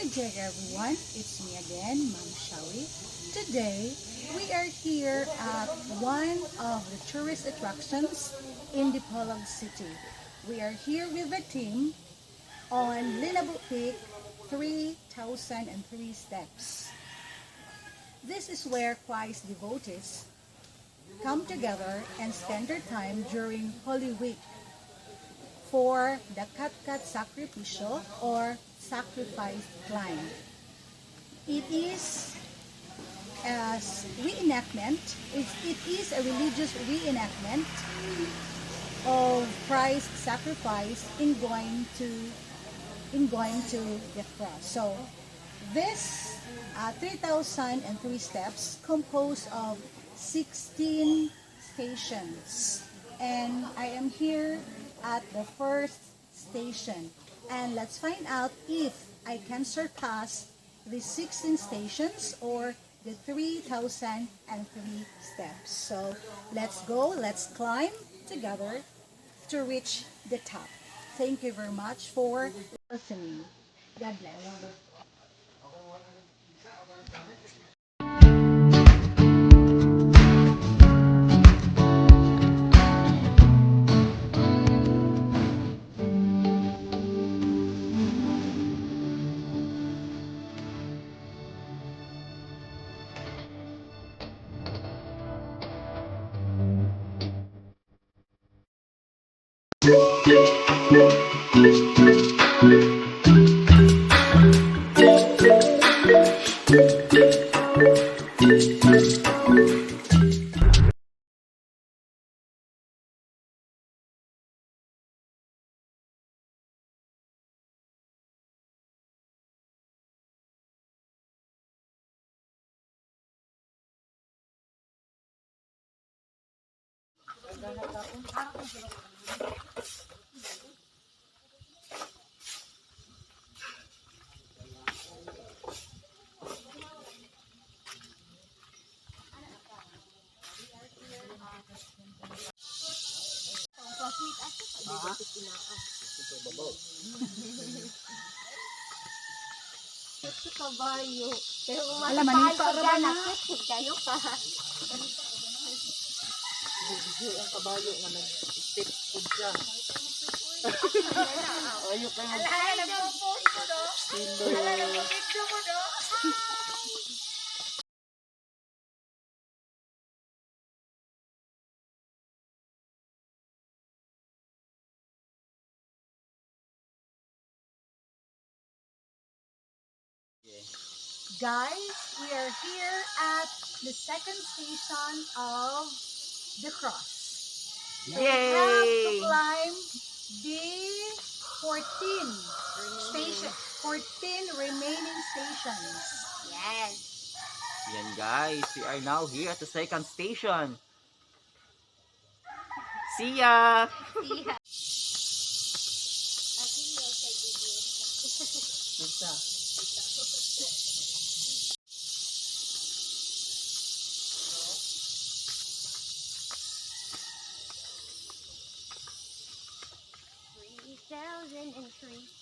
Good day everyone, it's me again, Ma'am Shawi. Today, we are here at one of the tourist attractions in Dipolog City. We are here with the team on Linabok Peak 3,003 steps. This is where Christ devotees come together and spend their time during Holy Week for the Katkat Sacrificial or sacrifice climb. It is a reenactment. It is a religious reenactment of Christ's sacrifice in going to the cross. So this 3,003 steps composed of 16 stations, and I am here at the first station, and let's find out if I can surpass the 16 stations or the 3,003 steps. So let's go, let's climb together to reach the top. Thank you very much for listening. God bless. Kabayo. Pero Alam, manito ka ra na. nakit kayo ka. Ang kabayo nga nag-step food siya. Ayaw kayo Ay, nag-post mo do. Ala, nag-video mo do. Guys, we are here at the second station of the cross. So we have to climb the 14 station, 14 remaining stations. Yes. Yan guys, we are now here at the second station. See ya! Basta.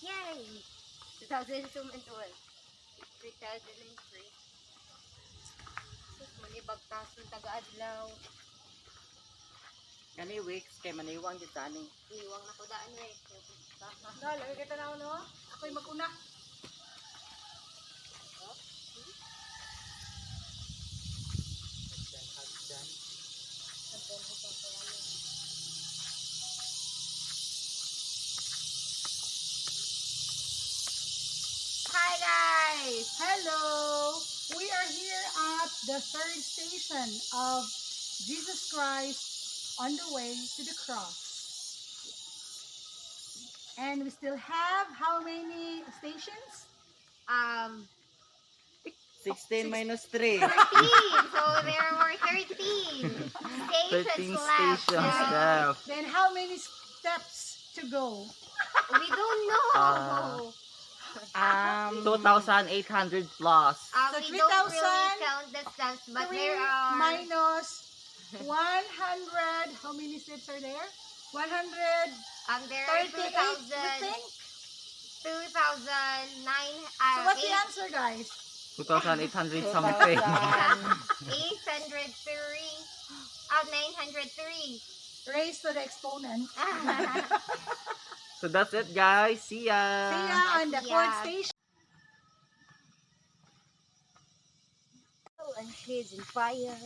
Yay! 2002 and 12. 3003. Manibag tason taga-adlaw. Kani weeks kay maniwang dito ani. Iwang na ko daan eh. Lagi kita na no? Ako'y mag-una. Hi guys! Hello! We are here at the third station of Jesus Christ on the way to the cross. And we still have how many stations? 16 minus 3. 13. So there were 13 stations 13 left. stations So left. Then how many steps to go? we don't know. 2,800 plus. So We don't 3,000 really count the steps, but 3 there are minus 100. How many steps are there? 138, there are we think? 2,900 So what's the answer, guys? 2,800 something. 803. 903. Raise to the exponent. So that's it, guys. See ya. See ya on the fourth station. And she's in fire.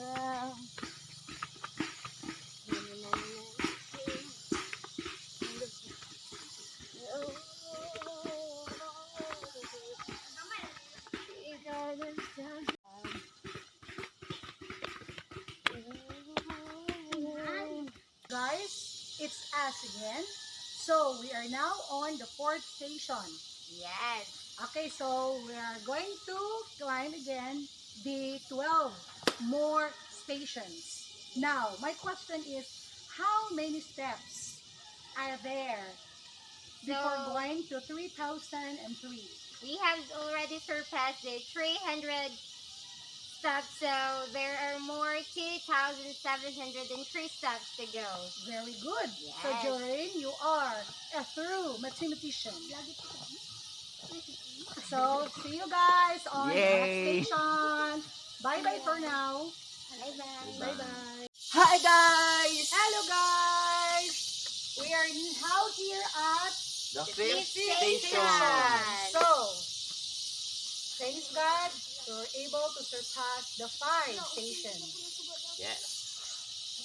Guys, it's us again. So we are now on the fourth station. Yes. Okay, so we are going to climb again the 12 more stations. Now, my question is, how many steps are there before So- going to 3,003? We have already surpassed the 300 steps, so there are more 2,703 steps to go. Very good. So, Yes. Joreen, you are a true mathematician. So, see you guys on the Yay. next station. Bye-bye for now. Bye-bye. Bye-bye. Hi, guys. Hello, guys. We are now here at The fifth fifth station. station. So, thanks God, we're able to surpass the 5 stations. Yes.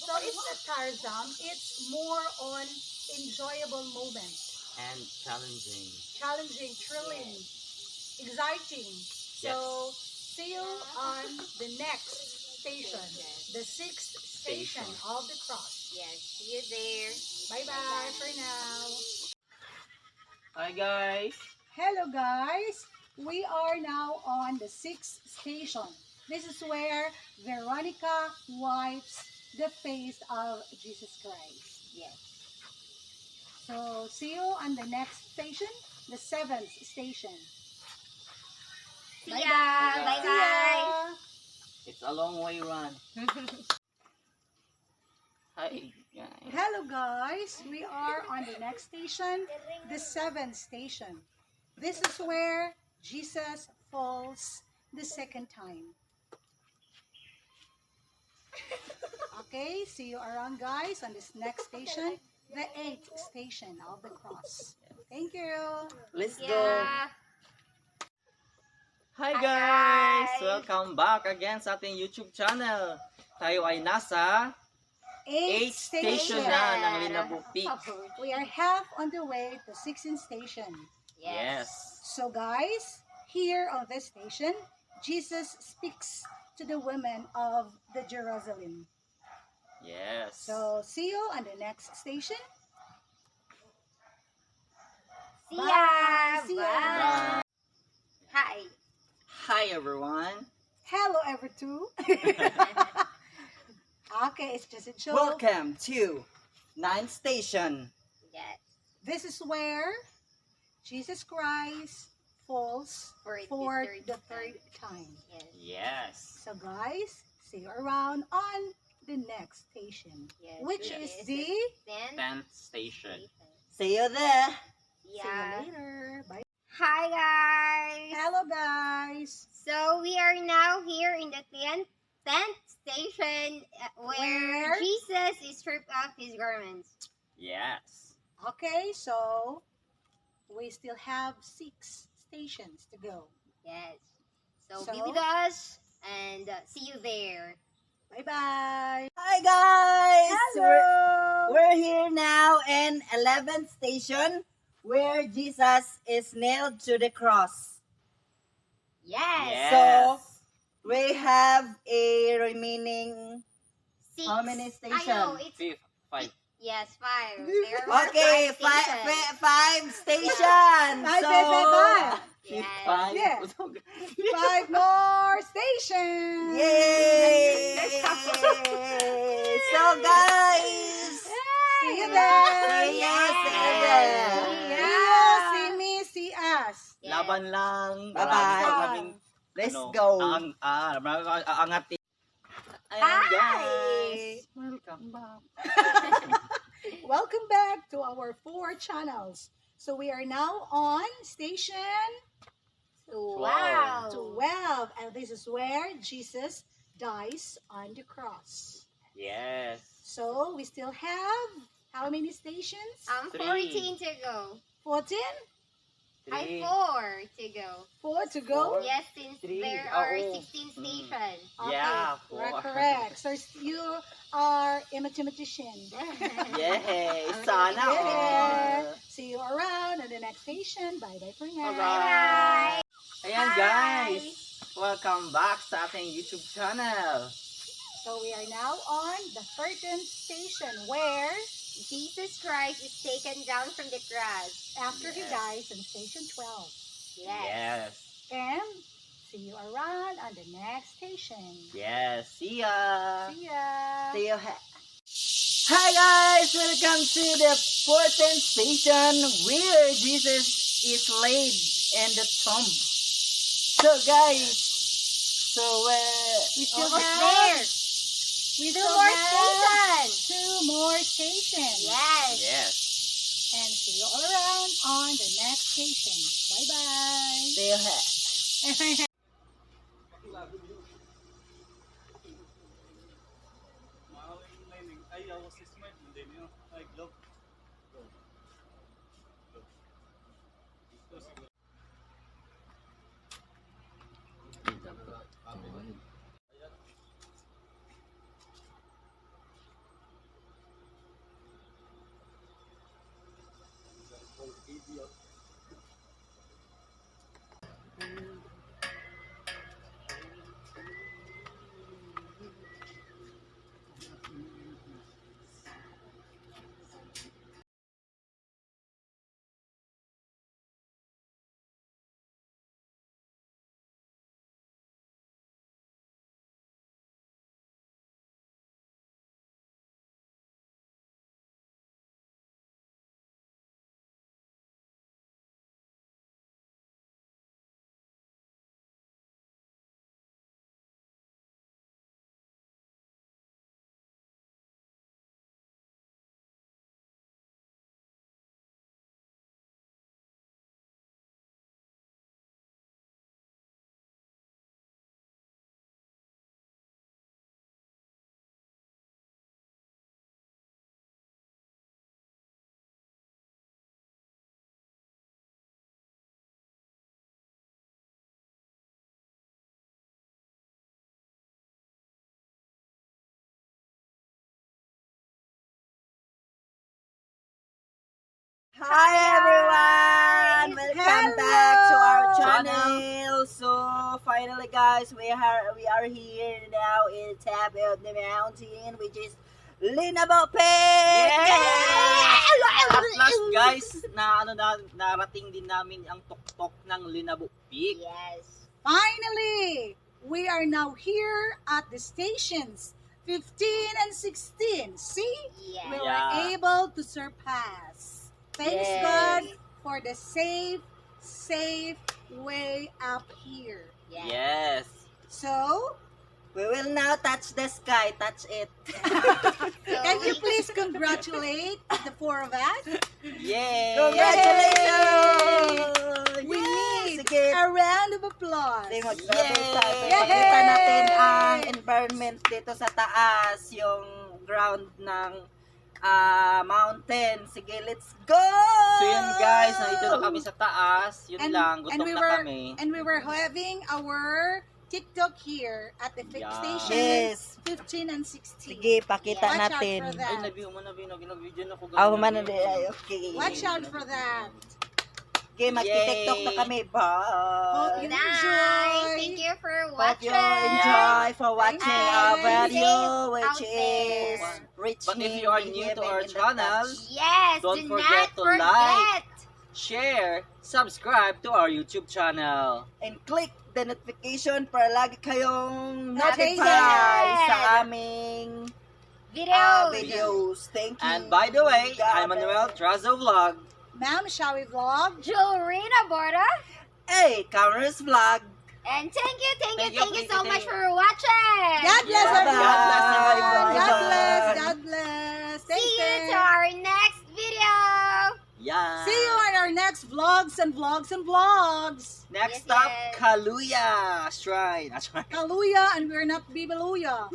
So it's not tiresome, it's more on enjoyable moments, And challenging. challenging, thrilling, exciting. So see you on the next station, the 6th station of the cross. Yes, see you there. Bye-bye for now. Hi, guys. Hello guys, we are now on the 6th station. This is where Veronica wipes the face of Jesus Christ. Yes. So see you on the next station, the 7th station. See Bye-bye. ya. Bye-bye. Bye-bye. See ya. It's a long way run. Hi, guys. Hello guys, we are on the next station, the 7th station. This is where Jesus falls the second time. Okay, see you around guys on this next station, the 8th station of the cross. Thank you. Let's go. Yeah. Hi, Hi, guys. guys. Welcome back again sa ating YouTube channel. Tayo ay nasa 8th 8th station station. na ng Linabu Peak. We are half on the way to 16th station. Yes. So guys, here on this station, Jesus speaks to the women of the Jerusalem. Yes. So see you on the next station. See Bye. ya. See ya. Bye. Hi. Hi, everyone. Hello, ever two. Okay, it's just a joke. Welcome to 9th station. Yes. This is where Jesus Christ falls For for the the third third time. Yes. Yes. So guys, see you around on the next station, Yes. which Yes. is the 10th station. See you there. see you Yeah. later. Bye. Hi guys. Hello guys. So we are now here in the 10th station where Where? Jesus is stripped off his garments. Yes. Okay, so we still have 6 stations to go. Yes. So, So? be with us and see you there. Bye-bye. Hi guys. Hello. We're here now in 11th station where Jesus is nailed to the cross. Yes. Yes. So we have a remaining 6. how many I know, stations? it's Fifth, 5. yes, 5. There are Okay, 5 stations. five stations. Bye, So, bye, bye, bye. Fifth, Yes. 5. Yeah. 5 more stations. Yay! So guys, See you there. see you Yes. there. See you, see me, see us. Yes. Laban lang. Bye-bye. Maraming Let's ano, go. maraming aangatin. Ayan, Hi. guys. Welcome back. Welcome back to our 4 channels. So we are now on station 12. And this is where Jesus dies on the cross. Yes. So we still have how many stations? 14 to go. 14? Three. 4 to go. 4 to go? Yes, since 3. there are Oo. 16 stations. Okay, Yeah, we're 4. correct. So you are a mathematician. Yay! Sana Yeah. all! See you around at the next station. Bye-bye for now. Bye-bye! Ayan Bye. guys! Welcome back sa ating YouTube channel. So we are now on the 13th station where Jesus Christ is taken down from the cross. after he Yes. dies in station 12. Yes. And see you around on the next station. Yes! See ya! See ya. See you. Hi guys! Welcome to the 14th station where Jesus is laid in the tomb. So guys, We still Almost have there. we 2 still more have stations. 2 more stations. Yes. yes. And see you all around on the next station. Bye-bye. See you. Hi everyone! Welcome back to our channel. So finally guys, we are here now in the top of the mountain, which is Linabo Peak! At last guys, narating din namin ang tuktok ng Linabo Peak. Yes. Finally, we are now here at the stations 15 and 16. See? Yes. We Yeah. were able to surpass. Thanks Yes. God for the safe way up here. Yes. Yes. So, We will now touch the sky, touch it. can you please congratulate the 4 of us? Yay! Congratulations! We need Sige. a round of applause. Sige, Yay! Pakita natin ang environment dito sa taas, yung ground ng mountain. Sige, let's go! So yun guys, nandito na kami sa taas. Yun lang, gutom we na were, kami. And we were having our TikTok here at the Yeah. station Yes. 15 and 16. Sige, pakita Watch out natin. for Ay, that. nag-video na ako. Oh, man, okay. Watch out for that. Okay, mag-tiktok na kami. Hope Bye! you Nice. enjoy. Thank you for Hope watching. you enjoy for watching Thank our you. video, Safe which out is there. reaching But if you are new to our 11 in the channel, touch. Yes. Don't do forget not to forget. like. Share, subscribe to our YouTube channel. And click the notification para lagi kayong Notified. notified sa aming Videos. videos. Thank you. And by the way, God I'm Manuel bless. Trazo Vlog. Ma'am, shall we vlog? Jolrina Borda. Hey, Cameras Vlog. And thank you Thank you, so thank much you. for watching. God bless Yeah, everyone. God bless everyone. God Bye-bye. bless. God bless. See you Thanks, to our next video. Yeah. See you on our next vlogs and vlogs and vlogs. Next Yes, stop, yes. Kaluya Shrine. That's right. Kaluya and we're not Bibeluya.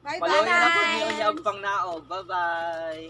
Bye Follow nyo na po bye. niyo yung pang naog. Bye-bye.